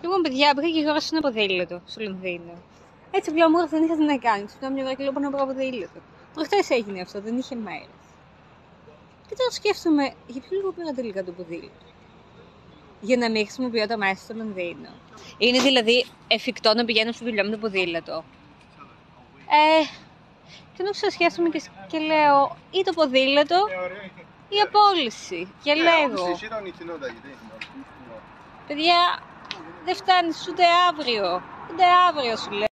Λοιπόν, παιδιά, πήγα και αγόρασα ένα ποδήλατο στο Λονδίνο. Έτσι, πλέον μου δεν είχα τι να κάνει. Του μια ώρα και λέω να βρω ποδήλατο. Προχτές έγινε αυτό, δεν είχε μέρες. Και τώρα σκέφτομαι, για ποιο λόγο πήρα τελικά το ποδήλατο. Για να μην χρησιμοποιώ τα μέσα στο Λονδίνο. Είναι δηλαδή εφικτό να πηγαίνω στη δουλειά με το ποδήλατο. Και νόμιζα σκέφτομαι και λέω ή το ποδήλατο ή απόλυση. Και λέγω, παιδιά, δεν φτάνεις ούτε αύριο. Ούτε αύριο σου λέω.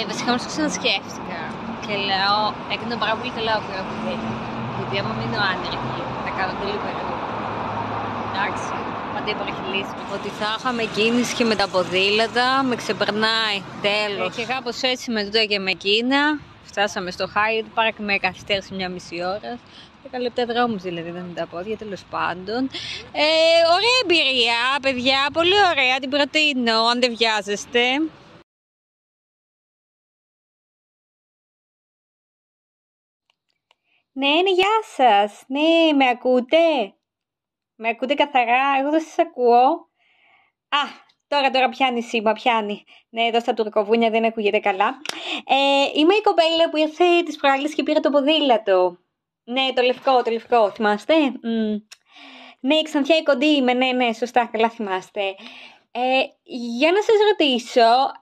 Βασικά όμως το ξανασκέφτηκα και λέω, έκανα πάρα πολύ καλά που πήρα ποδήλατο. Γιατί άμα μείνω άνεργη, θα κάνω πολύ περίπου. Εντάξει, πάντα υπάρχει λύση. Ότι θα είχαμε κίνηση και με τα ποδήλατα, με ξεπερνάει, τέλος. Και κάπως έτσι με τούτα και με εκείνα, φτάσαμε στο Hyde Park με καθυστέρηση 1,5 ώρα. 10 λεπτά δρόμους δηλαδή ήταν με τα πόδια, τέλος πάντων. Ωραία εμπειρία, παιδιά, πολύ ωραία, την προτείνω, αν δεν βιάζεστε. Ναι, γεια σας. Ναι, με ακούτε? Με ακούτε καθαρά? Εγώ δεν σας ακούω. Α, τώρα πιάνει σήμα, πιάνει. Ναι, εδώ στα τουρκοβούνια δεν ακούγεται καλά. Είμαι η κοπέλα που ήρθε τις προάλλες και πήρα το ποδήλατο. Ναι, το λευκό, θυμάστε? Ναι, η Ξανθιά η κοντή είμαι, ναι, σωστά, καλά θυμάστε. Για να σας ρωτήσω,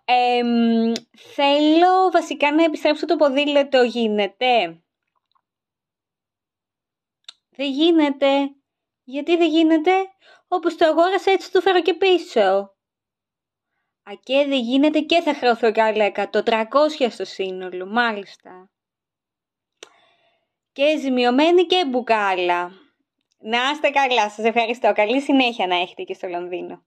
θέλω βασικά να επιστρέψω το ποδήλατο, γίνεται? Δεν γίνεται. Γιατί δεν γίνεται? Όπως το αγόρασα έτσι το φέρω και πίσω. Και δεν γίνεται και θα χρεωθώ κι άλλα 100, 300 στο σύνολο, μάλιστα. Και ζημιωμένη και μπουκάλα. Να είστε καλά, σας ευχαριστώ. Καλή συνέχεια να έχετε και στο Λονδίνο.